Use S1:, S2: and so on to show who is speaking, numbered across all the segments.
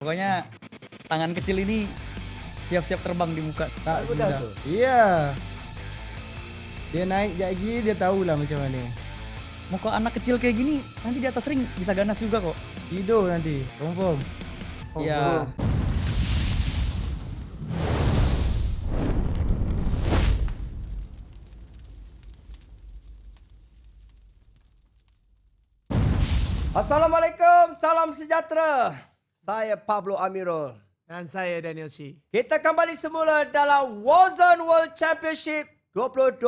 S1: Pokoknya tangan kecil ini siap-siap terbang di muka.
S2: Tak
S3: Udah
S2: sudah.
S3: tu.
S2: Iya. Dia naik lagi dia tahulah macam mana.
S1: Muka anak kecil kayak gini nanti di atas ring bisa ganas juga kok.
S2: Tidur nanti, confirm.
S1: Iya.
S3: Assalamualaikum, salam sejahtera. Saya Pablo Amirul.
S4: Dan saya Daniel Chi.
S3: Kita kembali semula dalam Warzone World Championship 2025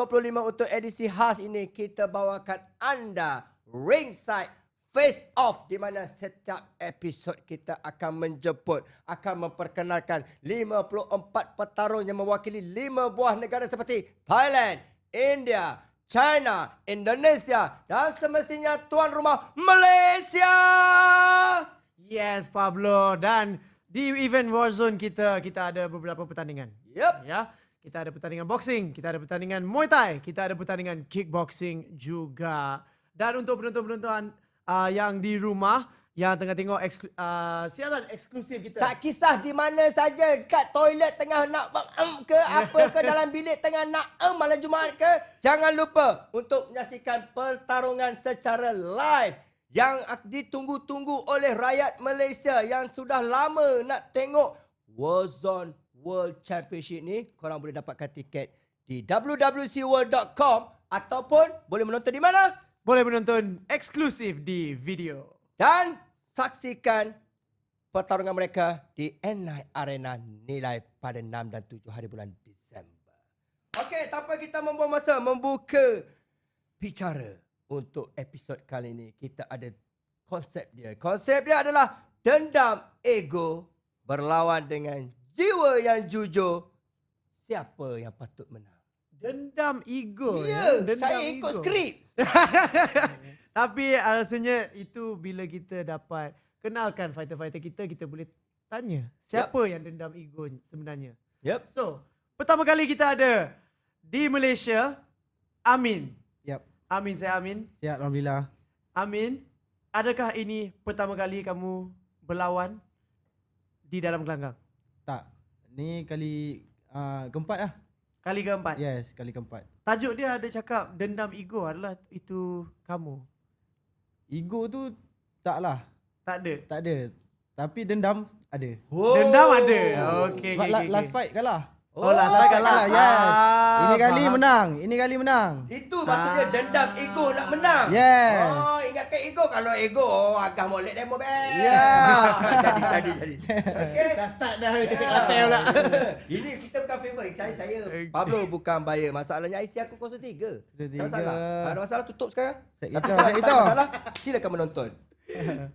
S3: untuk edisi khas ini. Kita bawakan anda ringside face off di mana setiap episod kita akan menjemput, akan memperkenalkan 54 petarung yang mewakili 5 buah negara seperti Thailand, India, China, Indonesia dan semestinya tuan rumah Malaysia.
S4: Yes, Pablo. Dan di event Warzone kita ada beberapa pertandingan.
S3: Yep.
S4: Ya, kita ada pertandingan boxing, kita ada pertandingan Muay Thai, kita ada pertandingan kickboxing juga. Dan untuk penonton-penonton yang di rumah yang tengah tengok siaran eksklusif kita.
S3: Tak kisah di mana saja, kat toilet tengah nak ke apa ke dalam bilik tengah nak malam Jumaat ke, jangan lupa untuk menyaksikan pertarungan secara live yang ditunggu-tunggu oleh rakyat Malaysia yang sudah lama nak tengok Warzone World Championship ni. Korang boleh dapatkan tiket di www.world.com ataupun boleh menonton di mana?
S4: Boleh menonton eksklusif di video.
S3: Dan saksikan pertarungan mereka di N9 Arena Nilai pada 6 dan 7 hari bulan Disember. Okey, tanpa kita membuang masa membuka bicara untuk episod kali ini, kita ada konsep dia. Konsep dia adalah dendam ego berlawan dengan jiwa yang jujur. Siapa yang patut menang?
S4: Dendam ego.
S3: Ya,
S4: Dendam
S3: saya ikut
S4: ego.
S3: skrip.
S4: Tapi rasanya itu bila kita dapat kenalkan fighter-fighter kita boleh tanya siapa yang dendam ego sebenarnya.
S3: Yep.
S4: So, pertama kali kita ada di Malaysia, Amin.
S2: Yap.
S4: Amin, saya Amin.
S2: Siap alhamdulillah.
S4: Amin, adakah ini pertama kali kamu berlawan di dalam gelanggang?
S2: Tak. Ni kali keempat lah.
S4: Kali keempat.
S2: Yes, kali keempat.
S4: Tajuk dia ada cakap dendam ego adalah itu kamu.
S2: Ego tu taklah.
S4: Tak ada.
S2: Tak ada. Tapi dendam ada.
S3: Oh.
S4: Dendam ada. Okey,
S2: Sebab
S4: okey.
S2: last fight kalah.
S4: Oh, last fight kalah.
S2: Yes. Ini kali
S4: faham.
S2: menang. Ini kali menang.
S3: Itu maksudnya dendam ego nak menang.
S2: Yes.
S3: Oh, ingatkan ego. Kalau ego, agak molek demo best.
S2: Ya.
S3: Jadi. Okey.
S4: Dah start dah kecil katil pula.
S3: Ini kita bukan favor. Saya Pablo bukan buyer. Masalahnya IC aku 03.
S2: 03.
S3: Tak masalah. Ada masalah tutup sekarang.
S2: Set
S3: Tak
S2: kita,
S3: ada
S2: set kita.
S3: masalah. Silakan menonton.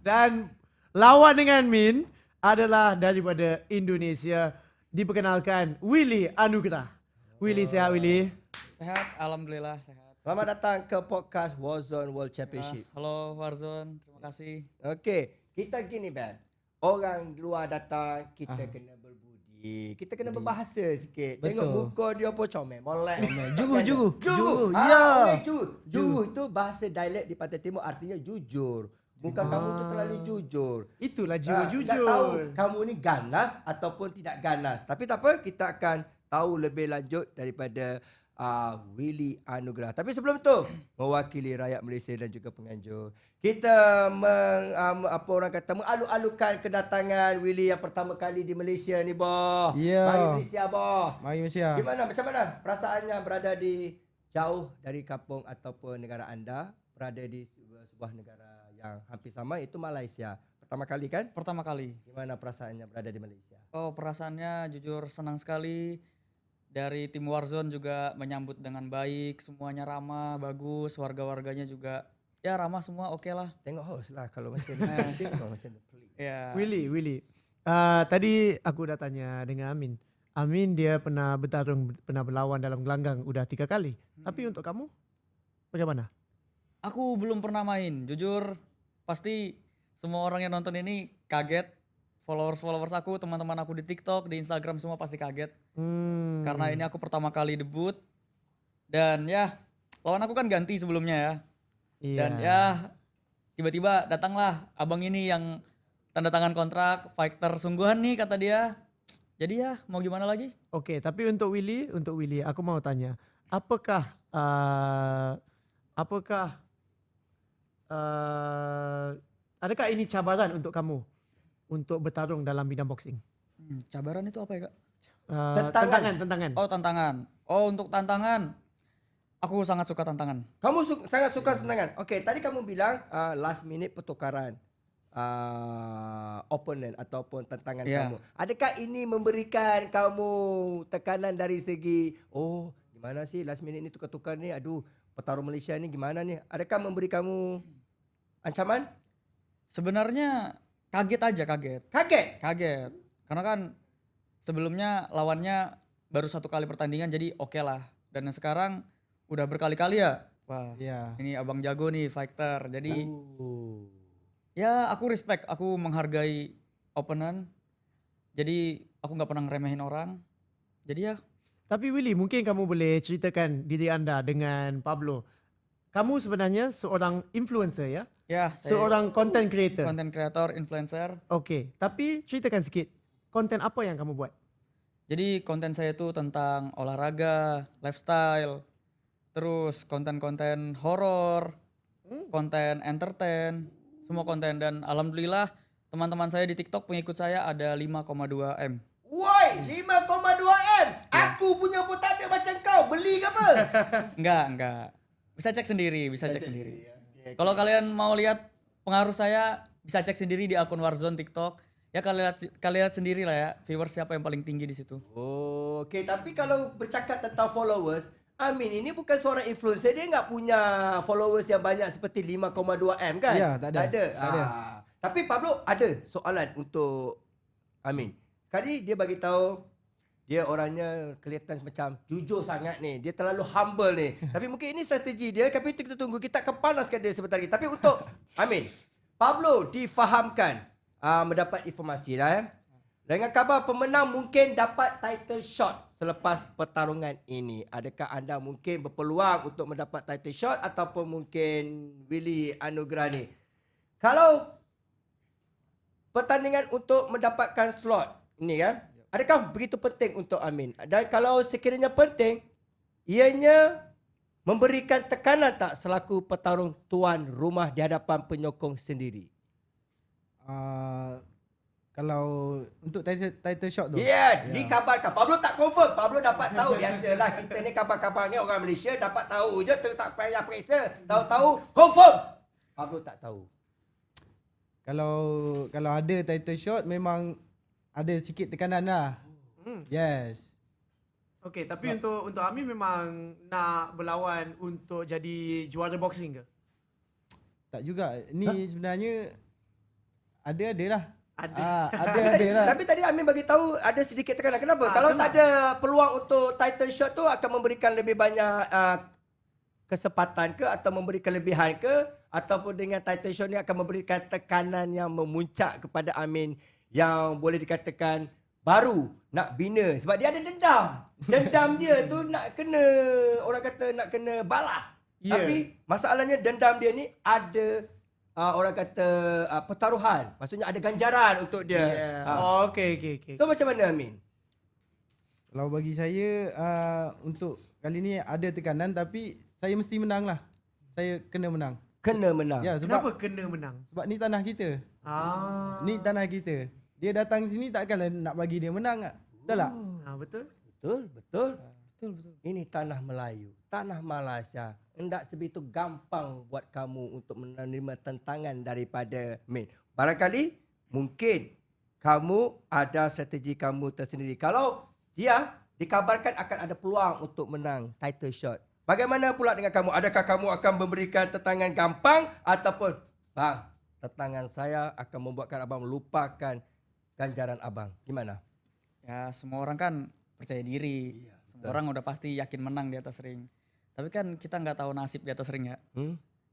S4: Dan lawan dengan Min adalah daripada Indonesia. Diperkenalkan Willy Anugrah. Willy, sehat Willy?
S1: Sehat, alhamdulillah sehat.
S3: Selamat datang ke podcast Warzone World Championship.
S1: Halo Warzone, terima kasih.
S3: Okey, kita gini Ben. Orang luar datang, kita kena berbudi. Kita kena berbahasa sikit.
S2: Betul.
S3: Tengok muka dia pun comel, molek.
S2: Juru.
S3: Juru.
S2: Ya.
S3: Juru itu bahasa dialek di Pantai Timur artinya jujur. Muka kamu tu terlalu jujur.
S4: Itulah jiwa
S3: Tak
S4: jujur.
S3: tahu kamu ni ganas ataupun tidak ganas. Tapi tak apa, kita akan tahu lebih lanjut daripada Willy Anugrah. Tapi sebelum tu, mewakili rakyat Malaysia dan juga penganjur, kita apa orang kata mengalu-alukan kedatangan Willy yang pertama kali di Malaysia ni, boh.
S2: Ya.
S3: Mari Malaysia, boh.
S2: Mari Malaysia.
S3: Macam mana perasaannya berada di jauh dari kampung ataupun negara anda, berada di sebuah negara yang hampir sama, itu Malaysia. Pertama kali kan?
S1: Pertama kali.
S3: Gimana perasaannya berada di Malaysia?
S1: Oh, perasaannya jujur senang sekali. Dari tim Warzone juga menyambut dengan baik, semuanya ramah, bagus, warga-warganya juga ya ramah semua, oke lah.
S3: Tengok host lah kalau macam ni. Tengok macam tu. Please.
S1: Ya.
S4: Willy. Tadi aku dah tanya dengan Amin. Amin dia pernah bertarung, pernah berlawan dalam gelanggang udah 3 kali. Tapi untuk kamu, bagaimana?
S1: Aku belum pernah main, jujur pasti semua orang yang nonton ini kaget. Followers aku, teman-teman aku di TikTok, di Instagram semua pasti kaget. Karena ini aku pertama kali debut. Dan ya, lawan aku kan ganti sebelumnya ya.
S4: Iya.
S1: Dan ya, tiba-tiba datanglah abang ini yang tanda tangan kontrak, fighter sungguhan nih kata dia. Jadi ya mau gimana lagi?
S4: Oke, tapi untuk Willy, aku mau tanya, apakah adakah ini cabaran untuk kamu untuk bertarung dalam bidang boxing?
S1: Cabaran itu apa ya Kak?
S4: Tantangan.
S1: Oh tantangan. Oh untuk tantangan, aku sangat suka tantangan.
S3: Kamu sangat suka senangan. Okey, tadi kamu bilang last minute pertukaran opponent ataupun tantangan
S1: Ya.
S3: kamu. Adakah ini memberikan kamu tekanan dari segi gimana sih last minute ni tukar-tukar ni? Aduh, petarung Malaysia ni gimana ni? Adakah memberi kamu ancaman?
S1: Sebenarnya kaget.
S3: Kaget.
S1: Karena kan sebelumnya lawannya baru 1 kali pertandingan jadi oke lah. Dan yang sekarang udah berkali-kali ya. Wah,
S2: Ya.
S1: ini abang jago nih fighter. Jadi
S3: Oh.
S1: ya aku respect, aku menghargai opponent. Jadi aku nggak pernah ngeremehin orang. Jadi ya
S4: Tapi Willy, mungkin kamu boleh ceritakan diri anda dengan Pablo. Kamu sebenarnya seorang influencer ya?
S1: ya saya
S4: Seorang content creator.
S1: content creator, influencer.
S4: Oke, tapi ceritakan sedikit. Konten apa yang kamu buat?
S1: Jadi konten saya itu tentang olahraga, lifestyle, terus konten-konten horor, konten entertain, semua konten. Dan alhamdulillah teman-teman saya di TikTok pengikut saya ada 5,2 M.
S3: Woi, 5,2 M. Aku punya pun tak ada macam kau. Beli ke apa?
S1: Enggak. Bisa cek sendiri. Kalau kalian mau lihat pengaruh saya, bisa cek sendiri di akun Warzone TikTok. Ya kalian lihat sendiri lah ya, viewers siapa yang paling tinggi di situ.
S3: Okey, tapi kalau bercakap tentang followers, Amin ini bukan seorang influencer, dia enggak punya followers yang banyak seperti 5,2 M kan?
S2: Ya, tak ada. Tak ada.
S3: Tapi Pablo ada soalan untuk Amin. Kali dia bagi tahu dia orangnya kelihatan macam jujur sangat ni. Dia terlalu humble ni. Tapi mungkin ini strategi dia. Tapi kita tunggu. Kita akan panaskan dia sebentar lagi. Tapi untuk Amin, Pablo difahamkan mendapat informasi lah. Dengan khabar pemenang mungkin dapat title shot selepas pertarungan ini. Adakah anda mungkin berpeluang untuk mendapat title shot ataupun mungkin Willy Anugerah ni? Kalau pertandingan untuk mendapatkan slot ini kan, adakah begitu penting untuk Amin? Dan kalau sekiranya penting, ianya memberikan tekanan tak selaku petarung tuan rumah di hadapan penyokong sendiri?
S2: Kalau untuk title shot tu.
S3: Ya, dikabarkan. Pablo tak confirm. Pablo dapat tahu. Biasalah kita ni kabar-kabarnya orang Malaysia dapat tahu je. Tak payah periksa. Tahu-tahu confirm. Pablo tak tahu.
S2: Kalau ada title shot memang ada sikit tekanan lah. Yes.
S4: Okey, tapi untuk Amin memang nak berlawan untuk jadi juara boxing ke?
S2: Tak juga. Ni sebenarnya ada lah.
S4: Ada.
S2: Ada lah.
S3: Tapi tadi Amin bagi tahu ada sedikit tekanan. Kenapa? Kalau
S4: kenapa?
S3: tak ada peluang untuk title shot tu akan memberikan lebih banyak kesempatan ke atau memberikan kelebihan ke, ataupun dengan title shot ni akan memberikan tekanan yang memuncak kepada Amin yang boleh dikatakan baru nak bina sebab dia ada dendam. Dendam dia tu nak kena, orang kata nak kena balas.
S4: Yeah.
S3: Tapi masalahnya dendam dia ni ada orang kata pertaruhan. Maksudnya ada ganjaran untuk dia.
S4: Yeah. Okey.
S3: So macam mana Amin?
S2: Kalau bagi saya untuk kali ni ada tekanan tapi saya mesti menang lah. Saya kena menang.
S3: Kena menang.
S2: Ya,
S4: Kenapa
S2: sebab
S4: kena menang?
S2: ni tanah kita. Ni tanah kita. Dia datang sini takkanlah nak bagi dia menang tak? Betul tak?
S4: Betul.
S3: Betul. Ini tanah Melayu, tanah Malaysia. Hendak sebegitu gampang buat kamu untuk menerima tantangan daripada Min. Barangkali mungkin kamu ada strategi kamu tersendiri. Kalau dia dikabarkan akan ada peluang untuk menang title shot. Bagaimana pula dengan kamu? Adakah kamu akan memberikan tentangan gampang ataupun bang, tentangan saya akan membuatkan abang melupakan ganjaran abang? Gimana?
S1: Ya semua orang kan percaya diri. Semua orang udah pasti yakin menang di atas ring. Tapi kan kita nggak tahu nasib di atas ring ya.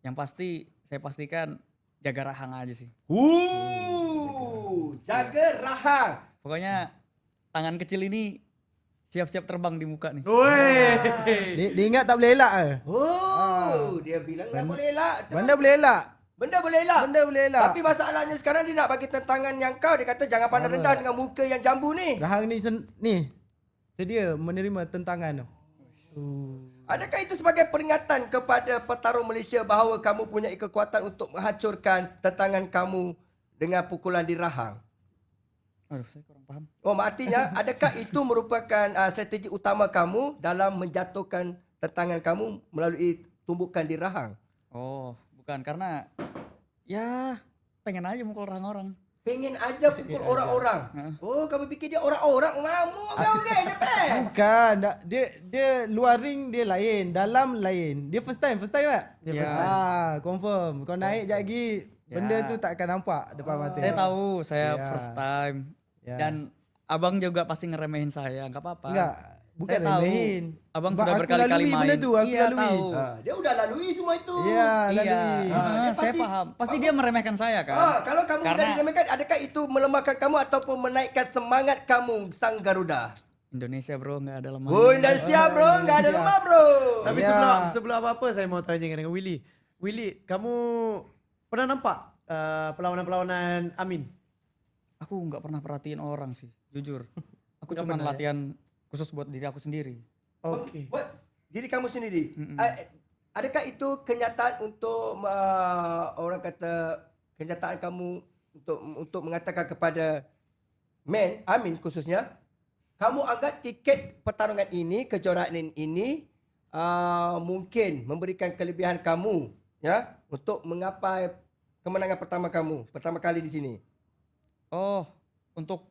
S1: Yang pasti saya pastikan jaga rahang aja sih.
S3: Jaga rahang.
S1: Pokoknya tangan kecil ini siap-siap terbang di muka nih.
S4: Woi.
S2: Dia ingat tak boleh elak ke?
S3: Dia bilang tak boleh elak.
S2: Mana boleh elak?
S3: Benda boleh elak.
S2: Benda boleh elak.
S3: Tapi masalahnya sekarang dia nak bagi tentangan yang kau. Dia kata jangan pandang rendah dengan muka yang jambu ni.
S2: Rahang ni sedia menerima tentangan tu.
S3: Adakah itu sebagai peringatan kepada petarung Malaysia bahawa kamu punya kekuatan untuk menghancurkan tentangan kamu dengan pukulan di rahang?
S1: Aduh, saya kurang paham.
S3: Oh, artinya adakah itu merupakan strategi utama kamu dalam menjatuhkan tentangan kamu melalui tumbukan di rahang?
S1: Oh, bukan, karena ya pengen aja mukul orang-orang.
S3: Pengen aja pukul orang-orang. Oh, kamu fikir dia orang-orang mamu kau ke Jepang?
S2: Bukan, dia luar ring dia lain, dalam lain. Dia first time tak?
S4: Dia
S1: Ya.
S4: first time.
S2: Confirm. Kau naik sekejap lagi, benda tu tak akan nampak depan mata.
S1: Saya tahu, saya
S2: Ya.
S1: first time.
S2: Ya.
S1: Dan abang juga pasti ngeremehin saya, nggak apa-apa.
S2: Enggak, bukan
S1: Saya tahu.
S2: remehin.
S1: Abang
S2: Sebab
S1: sudah
S2: aku
S1: berkali-kali
S2: lalui
S1: main.
S2: benda tu, aku
S1: Iya,
S2: lalui.
S1: tahu.
S3: Dia udah lalui semua itu.
S2: Ya,
S1: Iya,
S2: lalui.
S3: dia
S1: saya
S3: pasti-
S1: paham. Pasti dia meremehkan saya kan.
S3: Kalau kamu
S1: Karena-
S3: dari diremehkan, adakah itu melemahkan kamu ataupun menaikkan semangat kamu sang Garuda?
S1: Indonesia bro, nggak ada lemah.
S3: Oh, Indonesia bro, enggak ada lemah bro.
S4: Tapi
S2: Ya.
S4: sebelum apa-apa saya mau tanya dengan Willy. Willy, kamu pernah nampak perlawanan-perlawanan Amin?
S1: Aku nggak pernah perhatiin orang sih, jujur. Aku cuma latihan khusus buat diri aku sendiri.
S4: Oke.
S3: Buat diri kamu sendiri. Adakah itu kenyataan untuk orang kata kenyataan kamu untuk mengatakan kepada Amin khususnya, kamu anggap tiket pertarungan ini, kejuaraan ini mungkin memberikan kelebihan kamu ya untuk menggapai kemenangan pertama kali di sini.
S1: Oh, untuk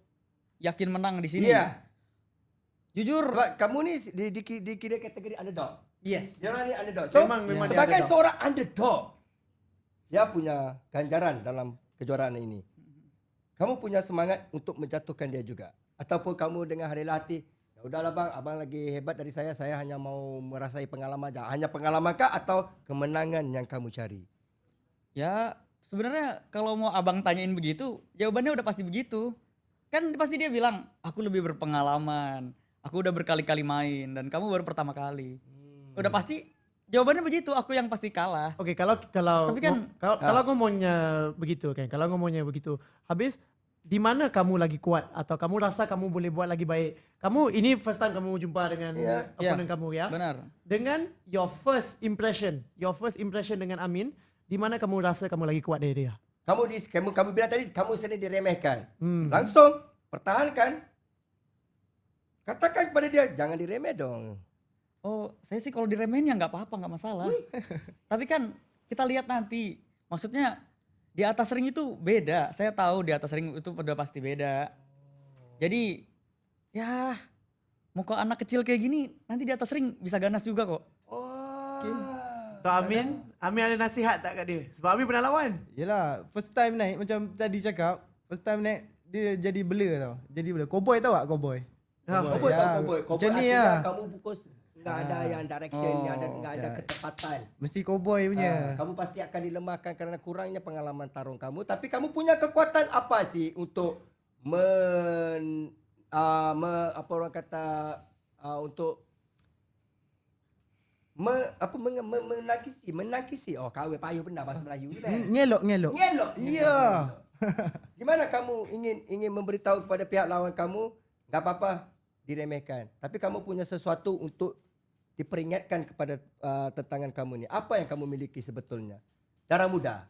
S1: yakin menang di sini.
S3: Iya.
S1: Jujur,
S3: Sebab kamu ni dikira kategori underdog.
S4: Yes.
S3: Dia orang ni underdog. So,
S4: Memang dia
S3: sebagai
S4: underdog.
S3: seorang underdog, dia punya ganjaran dalam kejuaraan ini. Kamu punya semangat untuk menjatuhkan dia juga. Ataupun kamu dengan harilah hati, ya udahlah bang, abang lagi hebat dari saya hanya mau merasai pengalaman aja. Hanya pengalaman kah atau kemenangan yang kamu cari?
S1: ya sebenarnya kalau mau abang tanyain begitu, jawabannya udah pasti begitu. Kan pasti dia bilang, aku lebih berpengalaman, aku udah berkali-kali main, dan kamu baru pertama kali. Udah pasti jawabannya begitu, aku yang pasti kalah.
S4: Oke, kalau
S1: Tapi kan-
S4: kalau ngomongnya begitu kan, kalau ngomongnya begitu, habis di mana kamu lagi kuat atau kamu rasa kamu boleh buat lagi baik? Kamu ini first time kamu jumpa dengan opponent kamu ya?
S1: Benar.
S4: Dengan your first impression dengan Amin, di mana kamu rasa kamu lagi kuat dari dia?
S3: Kamu bilang tadi kamu sering diremehkan. Langsung pertahankan. Katakan kepada dia, jangan diremeh dong.
S1: Oh, saya sih kalau diremehin ya nggak apa-apa, nggak masalah. Tapi kan kita lihat nanti. Maksudnya di atas ring itu beda. Saya tahu di atas ring itu udah pasti beda. Jadi ya muka anak kecil kayak gini nanti di atas ring bisa ganas juga kok.
S4: Untuk Amin ada nasihat tak kat dia? Sebab Amin pernah lawan.
S2: Yelah, first time naik macam tadi cakap, first time naik dia jadi bela tau. Jadi bela. Cowboy tahu tak cowboy?
S3: Koboi
S2: Ya,
S3: tahu koboi. Koboi
S2: macam ni
S3: artinya
S2: lah.
S3: kamu pukul enggak ada yang direction, enggak ada ketepatan.
S2: Mesti cowboy punya.
S3: Kamu pasti akan dilemahkan kerana kurangnya pengalaman tarung kamu. Tapi kamu punya kekuatan apa sih untuk apa orang kata untuk menangkisi. Oh, kau payah benda bahasa Melayu ni.
S2: Ngelok.
S3: Ngelok.
S2: Ya.
S3: Gimana kamu ingin memberitahu kepada pihak lawan kamu, enggak apa-apa diremehkan. Tapi kamu punya sesuatu untuk diperingatkan kepada tentangan kamu ni. Apa yang kamu miliki sebetulnya? Darah muda.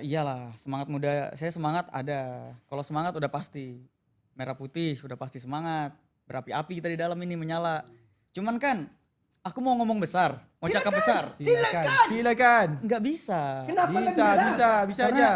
S1: Iyalah, semangat muda. Saya semangat ada. Kalau semangat udah pasti. Merah putih udah pasti semangat. Berapi-api kita di dalam ini menyala. Cuman kan aku mau ngomong besar, mau cakap besar.
S2: Silakan.
S1: Nggak bisa.
S3: Kenapa
S2: Bisa
S1: Karena
S2: aja.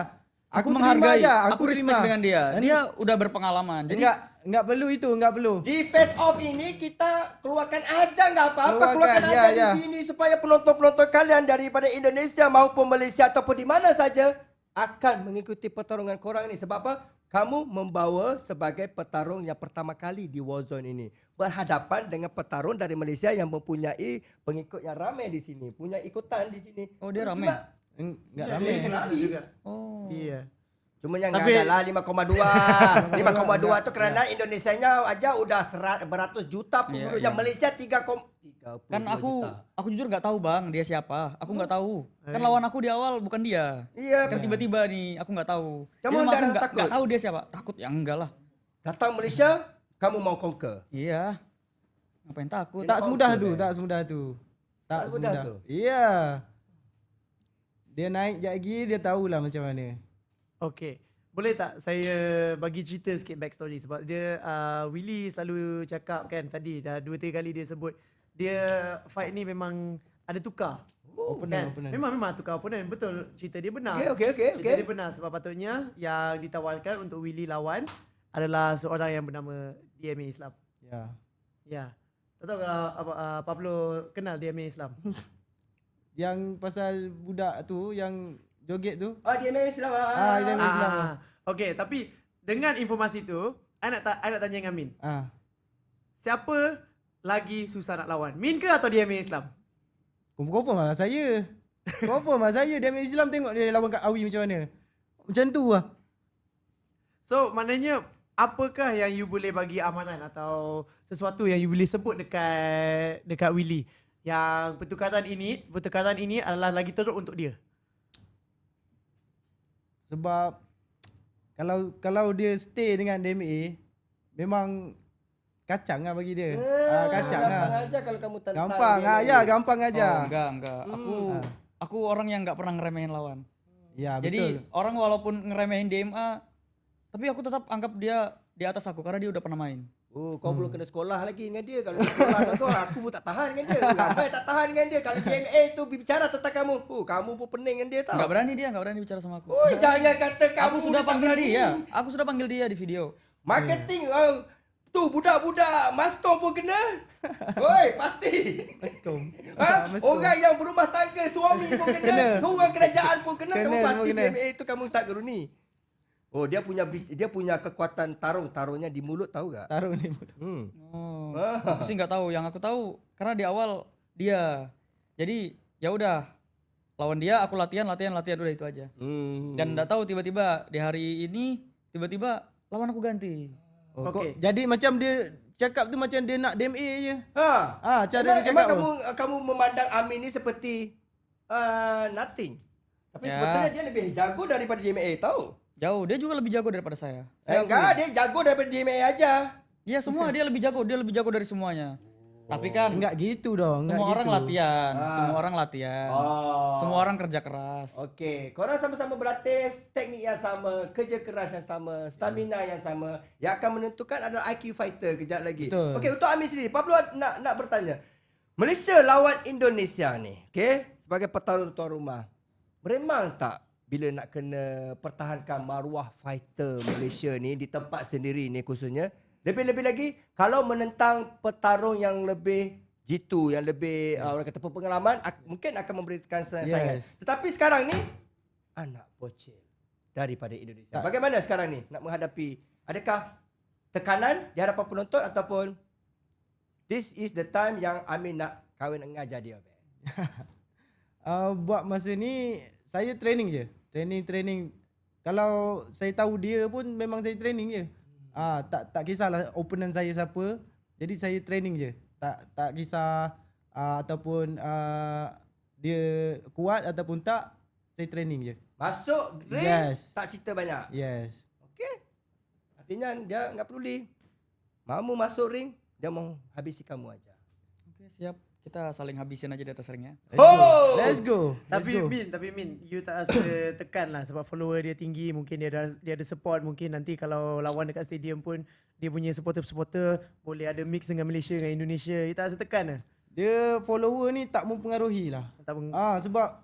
S1: Aku
S2: terima
S1: menghargai,
S2: aja,
S1: aku respect
S2: terima.
S1: dengan dia.
S2: Dan
S1: Dia udah berpengalaman. Jadi
S2: enggak perlu itu, enggak perlu.
S3: Di face off ini kita keluarkan aja nggak apa-apa,
S2: Keluarkan,
S3: keluarkan aja
S2: ya.
S3: di sini supaya penonton-penonton kalian daripada Indonesia maupun Malaysia ataupun di mana saja akan mengikuti pertarungan korang ini. Sebab apa? Kamu membawa sebagai petarung yang pertama kali di Warzone ini berhadapan dengan petarung dari Malaysia yang mempunyai pengikut yang ramai di sini, punya ikutan di sini.
S1: Oh, dia ramai?
S2: Enggak
S4: Dia
S2: ramai.
S4: influencer juga.
S1: oh.
S4: Iya.
S3: Cuma yang
S4: Tapi-
S3: enggak lah 5,2. 5,2 tu kerana Indonesianya aja udah beratus juta penduduk. Yang Malaysia 3,3 32
S1: Kan
S3: juta.
S1: aku jujur nggak tahu bang dia siapa. Aku nggak tahu. Kan lawan aku di awal bukan dia.
S3: Iya.
S1: Kan tiba-tiba nih aku nggak tahu.
S3: Kamu
S1: Jadi
S3: nggak
S1: aku
S3: rasa takut?
S1: nggak tahu dia siapa. Takut ya enggak lah.
S3: Datang Malaysia, kamu mau conquer.
S1: Iya. Ngapain takut?
S2: Tak semudah
S3: conquer,
S2: tu,
S3: eh.
S2: tak semudah tu. Tak
S3: Tak semudah
S2: semudah.
S3: tu?
S2: Iya. Dia naik sekejap lagi, dia tahulah macam mana.
S4: Okay. Boleh tak saya bagi cerita sikit backstory sebab dia Willy selalu cakap kan tadi dah 2-3 kali dia sebut dia fight ni memang ada tukar.
S2: Opponent,
S4: Kan?
S2: opponent.
S4: Memang tukar opponent. Betul. Cerita dia benar.
S3: Okey.
S4: Cerita dia benar sebab patutnya yang ditawarkan untuk Willy lawan adalah seorang yang bernama DMA Islam.
S2: Ya.
S4: Ya. Tak tahu kalau Pablo kenal DMA Islam.
S2: Yang pasal budak tu yang joget tu.
S3: Oh, dia memang Islam.
S2: Dia memang Islam.
S4: Okay, tapi dengan informasi tu, I nak tanya dengan Min. Siapa lagi susah nak lawan? Min ke atau DMA Islam?
S2: Confirm lah saya. Confirm lah saya. Dia memang Islam, tengok dia lawan kat Awi macam mana. Macam tu lah.
S4: So, maknanya apakah yang you boleh bagi amaran atau sesuatu yang you boleh sebut dekat Willy yang pertukaran ini adalah lagi teruk untuk dia?
S2: Sebab kalau dia stay dengan DMA, memang kacang lah bagi dia. Kacang lah.
S3: Gampang aja kalau kamu tantang.
S2: Gampang
S3: dia.
S2: ya, gampang aja.
S1: Oh, enggak. Aku orang yang nggak pernah ngeremehin lawan.
S2: Ya,
S1: Jadi
S2: betul.
S1: orang walaupun ngeremehin DMA, tapi aku tetap anggap dia di atas aku karena dia udah pernah main.
S3: Oh, kau belum kena sekolah lagi dengan dia. Kalau dia sekolah dengan kau, aku pun tak tahan dengan dia. Ramai tak tahan dengan dia. Kalau DMA tu bicara tentang kamu, kamu pun pening dengan dia tau.
S1: Nggak berani bicara sama aku.
S3: Oh, jangan kata kamu
S1: Aku sudah
S3: tak
S1: panggil
S3: berani.
S1: dia. Aku sudah panggil dia di video.
S3: Marketing, tu budak-budak Maskom pun kena. Oi, pasti.
S2: Maskom.
S3: Orang yang berumah tangga, suami pun kena. Orang kerajaan pun kena. Kamu
S2: Kena,
S3: pasti
S2: semua kena.
S3: DMA tu kamu tak geruni. Oh, dia punya kekuatan taruhnya di mulut tahu gak?
S2: Taruh ni.
S1: Oh, aku sih nggak tahu. Yang aku tahu karena di awal dia. Jadi ya udah lawan dia aku latihan udah itu aja. Dan nggak tahu tiba-tiba di hari ini tiba-tiba lawan aku ganti.
S4: Okey.
S2: Jadi macam dia cakap tu macam dia nak DMA je. Cara
S3: Emang
S2: dia cakap tu.
S3: kamu memandang Amin ni seperti nothing. Tapi
S1: Ya.
S3: sebetulnya dia lebih jago daripada DMA tahu.
S1: Jauh, dia juga lebih jago daripada saya.
S3: Enggak, dia jago daripada DMA aja.
S1: Iya semua dia lebih jago dari semuanya. Tapi kan
S2: Enggak gitu dong.
S1: semua orang latihan,
S3: Oh.
S1: semua orang kerja keras.
S3: Okey, korang sama-sama berlatih, teknik yang sama, kerja keras yang sama, stamina yang sama. Yang akan menentukan adalah IQ fighter kejap lagi.
S2: Betul.
S3: Okey, untuk Amin sendiri, Pablo nak bertanya. Malaysia lawan Indonesia ni, okey, sebagai petarung tuan rumah. Meremang tak bila nak kena pertahankan maruah fighter Malaysia ni di tempat sendiri ni khususnya? Lebih-lebih lagi kalau menentang petarung yang lebih jitu, yang lebih orang kata berpengalaman, mungkin akan memberikan saingan.
S2: Yes.
S3: Tetapi sekarang ni anak bocil daripada Indonesia. Bagaimana sekarang ni nak menghadapi, adakah tekanan di hadapan penonton ataupun this is the time yang Amin nak kahwin mengajar dia?
S2: Buat masa ni saya training je. Training. Kalau saya tahu dia pun memang saya training je. Tak kisahlah opponent saya siapa. Jadi saya training je. Tak kisah ataupun dia kuat ataupun tak, saya training je.
S3: Masuk ring,
S2: Yes.
S3: tak cerita banyak.
S2: Yes.
S3: Okey. Artinya dia enggak peduli. Mamu masuk ring, dia mau habisi kamu aja.
S1: Oke, siap. Kita saling habisin aja di atas ringnya.
S2: Let's go.
S4: Tapi Min, you tak rasa tekan lah sebab follower dia tinggi, mungkin dia ada support, mungkin nanti kalau lawan dekat stadium pun dia punya supporter boleh ada mix dengan Malaysia dengan Indonesia. You tak rasa tekan lah?
S2: Dia follower ni tak mempengaruhi lah. Sebab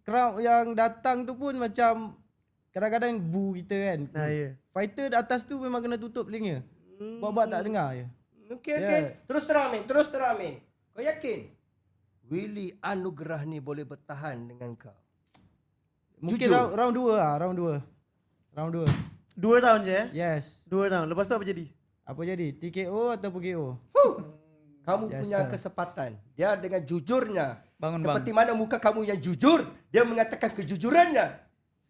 S2: crowd yang datang tu pun macam kadang-kadang boo kita kan.
S4: Ya.
S2: Fighter atas tu memang kena tutup telinga. Buat-buat tak dengar je.
S3: Okey. Terus terang Min. Kau yakin Willy Anugerah ni boleh bertahan dengan kau?
S2: Mungkin
S3: Jujur.
S2: round 2 lah, round 2.
S4: 2 tahun je
S2: Yes.
S4: 2 tahun. Lepas tu apa jadi?
S2: Apa jadi? TKO ataupun KO?
S3: Kamu
S2: Yes,
S3: punya
S2: sir.
S3: kesempatan. Dia dengan jujurnya.
S1: Bangun,
S3: Seperti mana muka kamu yang jujur, dia mengatakan kejujurannya.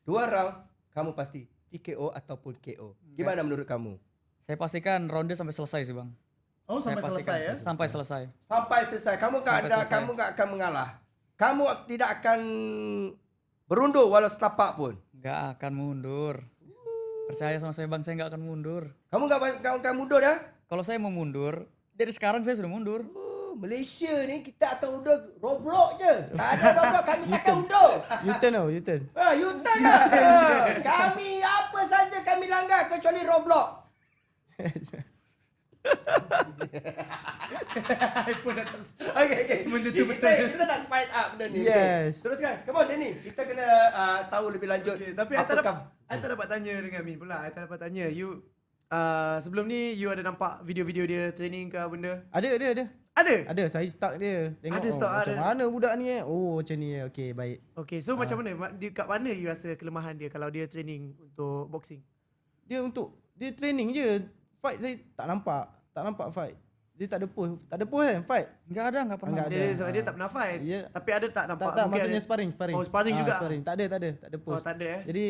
S3: 2 round, kamu pasti TKO ataupun KO. Gimana menurut kamu?
S1: Saya pastikan ronde sampai selesai sih, Bang.
S4: Oh, sampai
S1: Saya
S4: selesai ya?
S1: pastikan. Sampai selesai.
S3: Sampai selesai.
S1: Sampai selesai.
S3: Kamu nggak akan mengalah. Kamu tidak akan berundur walau setapak pun.
S1: Nggak akan mundur. Percaya sama saya Bang, saya nggak akan mundur.
S3: Kamu nggak akan mundur ya?
S1: Kalau saya mau mundur, dari sekarang saya sudah mundur.
S3: Oh, Malaysia ni kita akan undur Roblox je. Tak ada Roblox kami takkan undur.
S2: U-turn tau, U-turn.
S3: U-turn lah. Kami apa saja kami langgar kecuali Roblox. Okay. Kita nak spice up benda ni.
S2: Yes.
S3: Okay. Teruskan. Come on Danny. Kita kena tahu lebih lanjut.
S4: Okay, tapi I tak dapat tanya dengan Min pula. I tak dapat tanya. You sebelum ni you ada nampak video-video dia training ke benda?
S2: Ada.
S4: Ada?
S2: Ada, saya start dia. Tengok
S4: Ada start,
S2: macam
S4: ada.
S2: mana budak ni Oh, macam ni. Okay, baik.
S4: Okay, so macam mana? Kat mana you rasa kelemahan dia kalau dia training untuk boxing?
S2: Dia training je. Fight saya tak nampak fight. Dia tak ada push kan fight.
S1: Nggak ada, nggak pernah.
S2: Nggak ada.
S4: Sebab dia tak pernah fight.
S2: Ya.
S4: Tapi ada tak nampak?
S2: Tak
S4: Mungkin
S2: maksudnya
S4: ada-
S2: sparring.
S4: Oh, sparring juga?
S2: Sparring. Tak ada push.
S4: Oh, tak ada
S2: Jadi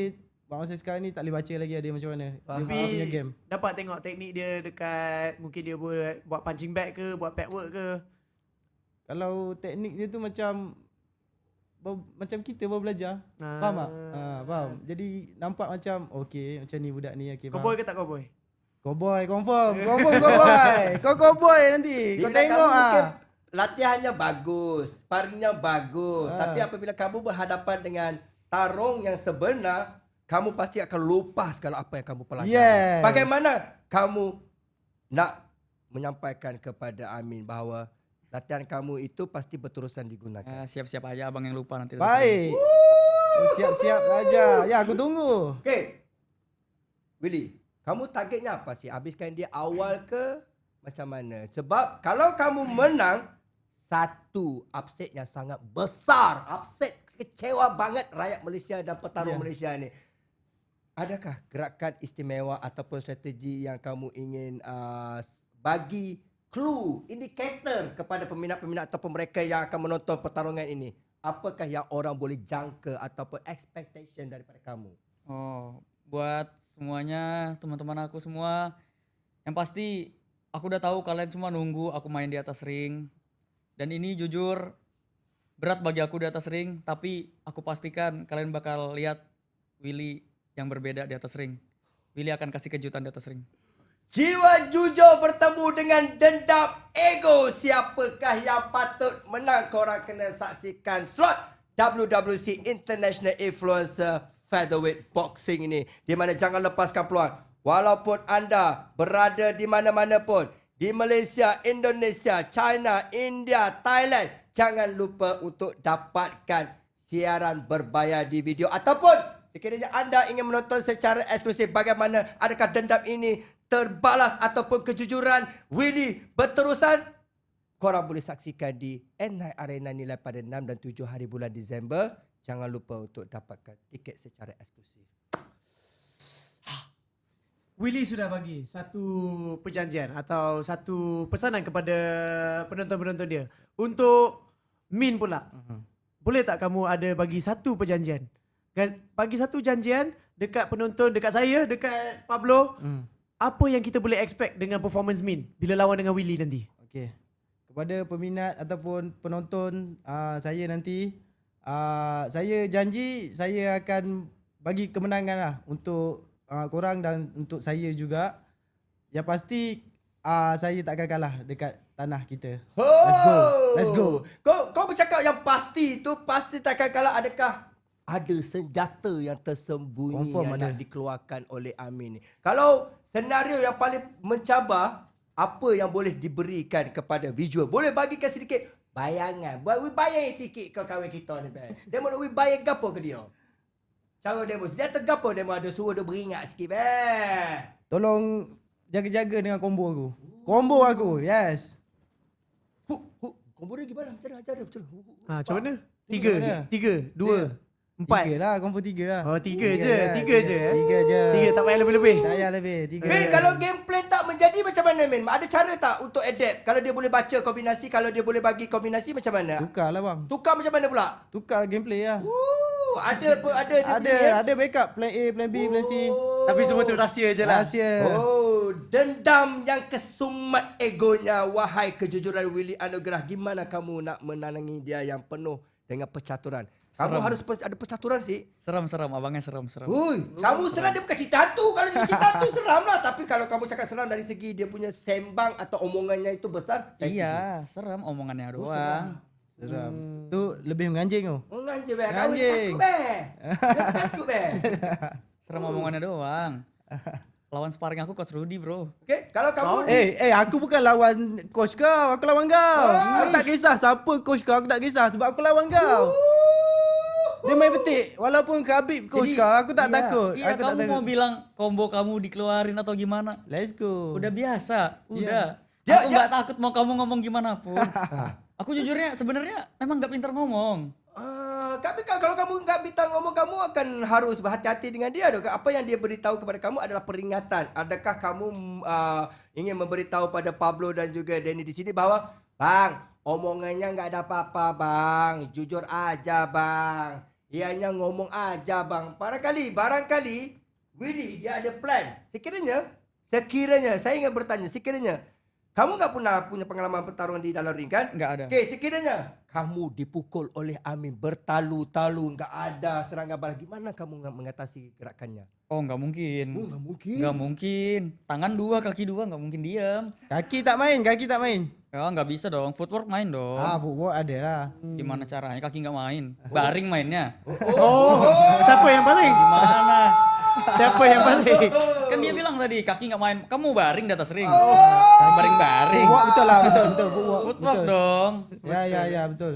S2: masa sekarang ni tak boleh baca lagi dia macam mana. Dia punya game.
S4: dapat tengok teknik dia dekat mungkin dia buat punching bag ke, buat pad work ke.
S2: Kalau teknik dia tu macam kita baru belajar. Faham tak? Faham. Jadi nampak macam okey macam ni budak ni okey.
S4: Cowboy ke tak cowboy?
S2: Cowboy confirm cowboy. Kau cowboy nanti. Kau
S3: Bila
S2: tengok
S3: kamu mungkin
S2: ah.
S3: latihannya bagus, sparringnya bagus. Tapi apabila kamu berhadapan dengan tarung yang sebenar, kamu pasti akan lupa segala apa yang kamu pelajari.
S2: Yes.
S3: Bagaimana kamu nak menyampaikan kepada Amin bahawa latihan kamu itu pasti berterusan digunakan?
S1: Siap-siap aja abang yang lupa nanti.
S2: Baik. Siap-siap aja. Ya, aku tunggu.
S3: Okay. Willy, kamu targetnya apa sih? Habiskan dia awal ke macam mana? Sebab kalau kamu menang, satu upset yang sangat besar. Upset kecewa banget rakyat Malaysia dan petarung Malaysia ni. Adakah gerakan istimewa ataupun strategi yang kamu ingin bagi clue, indikator kepada peminat-peminat ataupun mereka yang akan menonton pertarungan ini? Apakah yang orang boleh jangka ataupun expectation daripada kamu?
S1: Oh, buat semuanya, teman-teman aku semua, yang pasti aku udah tahu kalian semua nunggu aku main di atas ring. Dan ini jujur berat bagi aku di atas ring, tapi aku pastikan kalian bakal lihat Willy yang berbeda di atas ring. Willy akan kasih kejutan di atas ring.
S3: Jiwa jujur bertemu dengan dendam ego. Siapakah yang patut menang? Korang kena saksikan slot WWC International Influencer Featherweight Boxing ini. Di mana jangan lepaskan peluang. Walaupun anda berada di mana-mana pun. Di Malaysia, Indonesia, China, India, Thailand. Jangan lupa untuk dapatkan siaran berbayar di video. Ataupun sekiranya anda ingin menonton secara eksklusif bagaimana adakah dendam ini terbalas ataupun kejujuran Willy berterusan, korang boleh saksikan di N9 Arena nilai pada 6 dan 7 hari bulan Disember. Jangan lupa untuk dapatkan tiket secara eksklusif.
S4: Willy sudah bagi satu perjanjian atau satu pesanan kepada penonton-penonton dia. Untuk Min pula, boleh tak kamu ada bagi satu perjanjian? Bagi satu janjian dekat penonton, dekat saya, dekat Pablo. Apa yang kita boleh expect dengan performance Min bila lawan dengan Willy nanti?
S2: Okey. Kepada peminat ataupun penonton saya nanti, saya janji saya akan bagi kemenangan lah untuk korang dan untuk saya juga. Yang pasti saya tak akan kalah dekat tanah kita. Let's go.
S3: Kau bercakap yang pasti tu pasti takkan kalah. Adakah ada senjata yang tersembunyi
S2: Confirm
S3: yang
S2: ada.
S3: nak dikeluarkan oleh Amin ni? Kalau senario yang paling mencabar, apa yang boleh diberikan kepada visual? Boleh bagikan sedikit bayangan. Buat bayang sikit kau kawan kita ni. Demo nak bayang gapo ke dia? Cara demo. Senjata gapo demo ada suruh dia beringat sikit.
S2: Tolong jaga-jaga dengan combo aku. Combo aku, yes.
S3: Combo dia gimana? Macam mana? Ajar dia. Betul.
S4: Macam mana?
S2: Macam mana?
S4: Tiga, dua, empat.
S2: 3 lah, combo 3 lah.
S4: Oh, tiga je. Tiga je.
S2: 3 je.
S4: Tiga, tak payah lebih-lebih.
S2: Tak payah lebih, 3.
S3: Min, kalau game plan tak menjadi macam mana, Min? Ada cara tak untuk adapt? Kalau dia boleh baca kombinasi, kalau dia boleh bagi kombinasi macam mana?
S2: Tukar lah bang.
S3: Tukar macam mana pula?
S2: Tukar gameplay lah.
S3: Ada dia punya,
S2: Ada backup. Plan A, plan B, plan C.
S4: Tapi semua tu rahsia je lah.
S2: Rahsia.
S3: Oh, dendam yang kesumat egonya. Wahai kejujuran Willy Anugerah, gimana kamu nak menanangi dia yang penuh dengan percaturan? Kamu harus ada percaturan sih.
S1: Seram, abangnya seram.
S3: Kamu seram, dia bukan cerita hantu. Kalau dia cerita hantu seram lah. Tapi kalau kamu cakap seram dari segi dia punya sembang atau omongannya itu besar, saya
S1: Iya, seram omongannya doang.
S2: Seram. Tu lebih menganjing tu.
S3: setuju. Menganjing be. Kamu
S2: Menganjing.
S3: takut be. Dia takut be.
S1: Seram omongannya doang. Lawan sparring aku Coach Rudy, bro.
S3: Okay, kalau kamu
S2: Aku bukan lawan coach kau, aku lawan kau. Aku tak kisah siapa coach kau, aku tak kisah sebab aku lawan kau. Dia main petik walaupun Khabib coach kau, aku tak takut.
S1: Iya,
S2: Aku tak
S1: kamu
S2: takut.
S1: mau bilang combo kamu dikeluarin atau gimana?
S2: Let's go.
S1: Udah biasa, udah.
S3: Dia-
S1: Aku nggak takut mau kamu ngomong gimana pun. Aku jujurnya sebenarnya emang nggak pintar ngomong.
S3: Tapi kalau kamu nggak minta ngomong, kamu akan harus berhati-hati dengan dia dong. Apa yang dia beritahu kepada kamu adalah peringatan. Adakah kamu ingin memberitahu pada Pablo dan juga Danny di sini bahwa bang, omongannya nggak ada apa-apa bang, jujur aja bang, ianya ngomong aja bang. Barangkali Willy dia ada plan. Sekiranya saya ingin bertanya, sekiranya kamu nggak pernah punya pengalaman bertarung di dalam ring kan?
S1: Nggak ada.
S3: Okey, sekiranya kamu dipukul oleh Amin bertalu-talu, nggak ada serangan balas, gimana kamu mengatasi gerakannya?
S1: Oh, nggak mungkin.
S3: Nggak mungkin.
S1: Nggak mungkin. Tangan dua, kaki dua, nggak mungkin diam.
S2: Kaki tak main.
S1: Ya nggak bisa dong. Footwork main dong.
S2: Footwork ada lah.
S1: Gimana caranya? Kaki nggak main. Baring mainnya.
S4: Siapa yang paling?
S1: Gimana?
S4: Siapa yang paling?
S1: Kan dia bilang tadi kaki nggak main. Kamu baring di atas ring. Baring-baring.
S2: Footwork betul lah, betul. Footwork.
S1: Footwork dong.
S2: Ya, betul.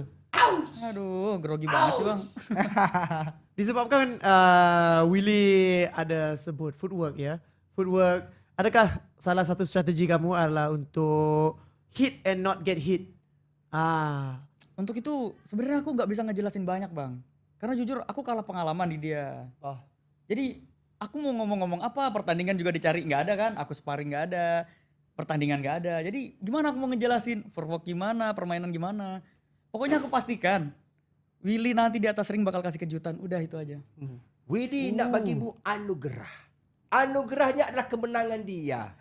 S1: Aduh, grogi banget sih bang.
S4: Disebabkan Willy ada sebut footwork ya. Footwork, adakah salah satu strategi kamu adalah untuk hit and not get hit?
S1: Untuk itu sebenarnya aku nggak bisa ngejelasin banyak bang. Karena jujur aku kalah pengalaman di dia. Jadi aku mau ngomong-ngomong apa, pertandingan juga dicari nggak ada kan. Aku sparring nggak ada, pertandingan nggak ada. Jadi gimana aku mau ngejelasin footwork gimana, permainan gimana. Pokoknya aku pastikan Willy nanti di atas ring bakal kasih kejutan. Udah itu aja.
S3: Willy nak bagimu anugerah. Anugerahnya adalah kemenangan dia.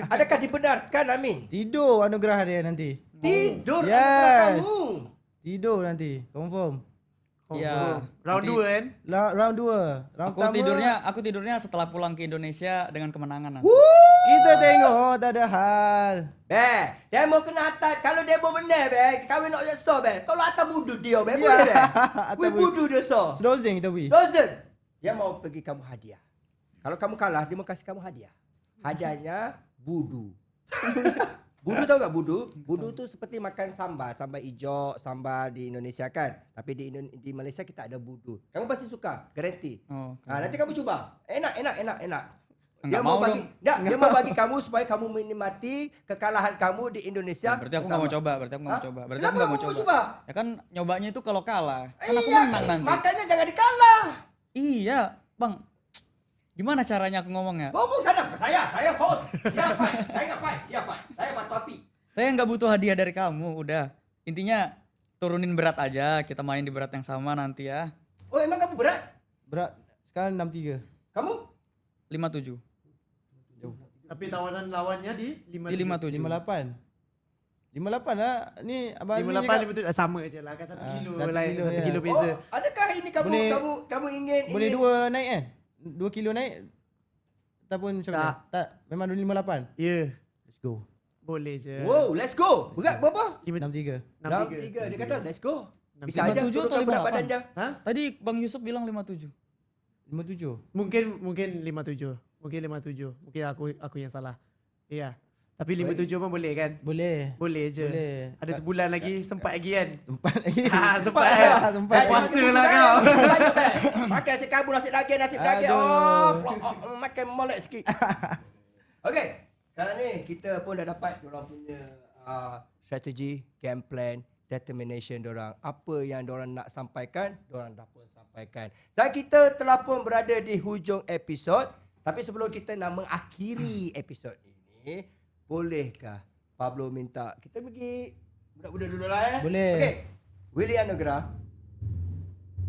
S3: Adakah dibenarkan Amin?
S2: Tidur anugerah dia nanti.
S3: Tidur
S2: Yes.
S3: anugerah kamu.
S2: Tidur nanti, confirm.
S1: Iya.
S4: Round
S1: nanti
S4: 2 kan?
S2: Round 2. Round
S1: Aku tidurnya setelah pulang ke Indonesia dengan kemenangan nanti.
S2: kita tengok tak ada hal.
S3: Demo kena atas. Kalau demo benar kami nak so tolong atas budu dia
S2: Ya.
S3: boleh be?
S2: Atas
S3: We budu dia so.
S2: Snozing kita pergi.
S3: Dozen. Dia mau pergi kamu hadiah. Kalau kamu kalah, dia mau kasih kamu hadiah. Hadiahnya budu. Budu tahu gak budu? Budu tu seperti makan sambal. Sambal hijau, sambal di Indonesia kan. Tapi di Malaysia kita ada budu. Kamu pasti suka, garanti.
S1: Oh,
S3: Nanti kamu cuba. Enak. Dia
S1: Enggak
S3: mau
S1: mau
S3: bagi, dia mau bagi kamu supaya kamu menikmati kekalahan kamu di Indonesia.
S1: Berarti aku nggak mau coba. Berarti aku nggak mau coba. Berarti
S3: Kenapa
S1: aku nggak mau
S3: kamu mau
S1: coba.
S3: coba?
S1: Ya kan nyobanya itu kalau kalah. Kan aku
S3: Iya,
S1: menang nanti.
S3: makanya jangan dikalah.
S1: Iya, bang. Gimana caranya aku ngomongnya?
S3: Ngomong sana ke saya host. Dia fight, saya nggak fight, dia fight. Saya batu api.
S1: Saya nggak butuh hadiah dari kamu. Udah. Intinya turunin berat aja. Kita main di berat yang sama nanti ya.
S3: Oh emang kamu berat?
S2: Berat sekarang 63.
S3: Kamu?
S1: 57.
S4: Tapi tawaran lawannya di 5
S1: Di 57.
S2: 58. 58 lah. Ni abang Azmi
S4: 58
S2: cakap,
S4: betul sama je lah kan 1 kilo
S2: 1
S4: lain
S2: kilo,
S4: 1
S2: ya.
S4: kilo beza.
S3: Oh, adakah ini kamu
S2: Boleh-
S3: kamu ingin
S2: boleh
S3: ingin-
S2: 2 naik kan? 2 kilo naik ataupun macam mana? Tak, memang 58.
S4: Ya,
S2: Let's go.
S4: boleh je.
S3: Wow, let's go. Berat berapa?
S2: 63.
S3: 63. Dia kata let's go. Bisa
S1: 57
S3: aja
S1: atau
S3: turunkan berat
S1: 58?
S3: badan dia.
S4: Hah?
S1: Tadi Bang Yusuf bilang 57.
S2: 57.
S4: Mungkin 57. Mungkin aku yang salah. Iya. Tapi 57 pun boleh kan?
S2: Boleh.
S4: Boleh je.
S2: Boleh.
S4: Ada sebulan lagi sempat lagi kan?
S2: Sempat lagi.
S4: Sempat kan?
S2: Sempat.
S4: Puasa lah kau.
S3: Makan nasi kabur, nasi daging.
S2: Aduh.
S3: Makan molek sikit. Okey. Sekarang ni kita pun dah dapat diorang punya strategi, game plan, determination diorang. Apa yang diorang nak sampaikan, diorang dah pun sampaikan. Dan kita telah pun berada di hujung episod. Tapi sebelum kita nak mengakhiri episod ini, bolehkah Pablo minta kita pergi budak-budak dulu lah
S2: Boleh.
S3: Okey. Willy Anugerah,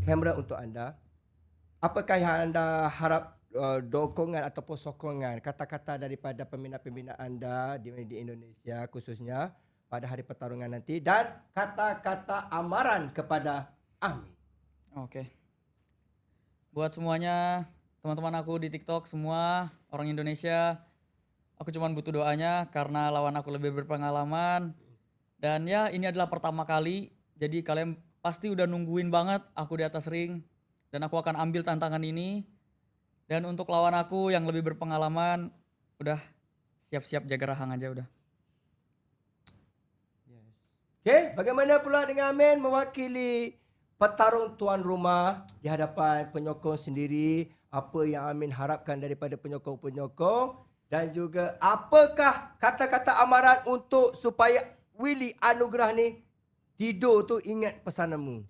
S3: kamera untuk anda. Apakah yang anda harap dokongan ataupun sokongan kata-kata daripada peminat-peminat anda di Indonesia khususnya pada hari pertarungan nanti dan kata-kata amaran kepada Amin.
S1: Oke. Buat semuanya, teman-teman aku di TikTok semua, orang Indonesia, aku cuma butuh doanya karena lawan aku lebih berpengalaman. Dan ya ini adalah pertama kali, jadi kalian pasti udah nungguin banget aku di atas ring. Dan aku akan ambil tantangan ini. Dan untuk lawan aku yang lebih berpengalaman, udah siap-siap jaga rahang aja udah.
S3: Okey, bagaimana pula dengan Amin mewakili petarung tuan rumah di hadapan penyokong sendiri? Apa yang Amin harapkan daripada penyokong-penyokong dan juga apakah kata-kata amaran untuk supaya Willy Anugrah ni tidur tu ingat pesananmu?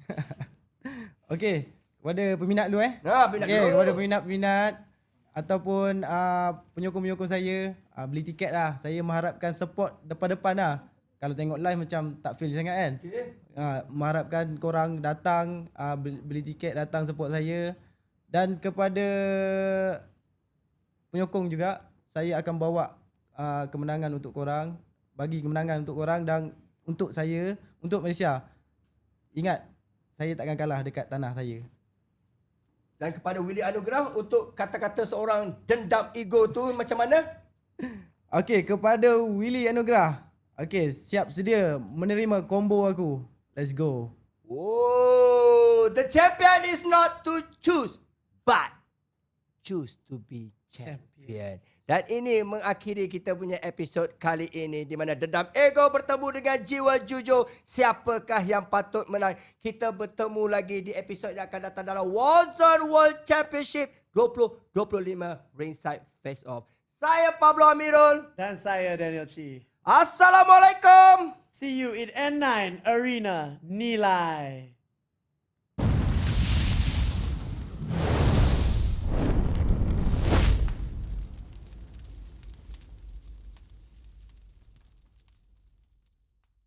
S2: Okey, kepada peminat dulu
S3: Peminat
S2: Okey,
S3: dulu.
S2: kepada peminat-peminat ataupun penyokong-penyokong saya, beli tiket lah. Saya mengharapkan support depan-depan lah. Kalau tengok live macam tak feel sangat kan.
S3: Okey.
S2: Mengharapkan korang datang, beli tiket datang support saya. Dan kepada penyokong juga, saya akan bawa kemenangan untuk korang. Bagi kemenangan untuk korang dan untuk saya, untuk Malaysia. Ingat, saya takkan kalah dekat tanah saya.
S3: Dan kepada Willy Anugrah untuk kata-kata seorang dendam ego tu macam mana?
S2: Okey, kepada Willy Anugrah. Okey, siap sedia menerima combo aku. Let's go.
S3: Oh, the champion is not to choose, but choose to be champion. Dan ini mengakhiri kita punya episod kali ini di mana dendam ego bertemu dengan jiwa jujur. Siapakah yang patut menang? Kita bertemu lagi di episod yang akan datang dalam Warzone World Championship 2025 Ringside Face Off. Saya Pablo Amirul.
S4: Dan saya Daniel Chi.
S3: Assalamualaikum.
S4: See you in N9 Arena Nilai.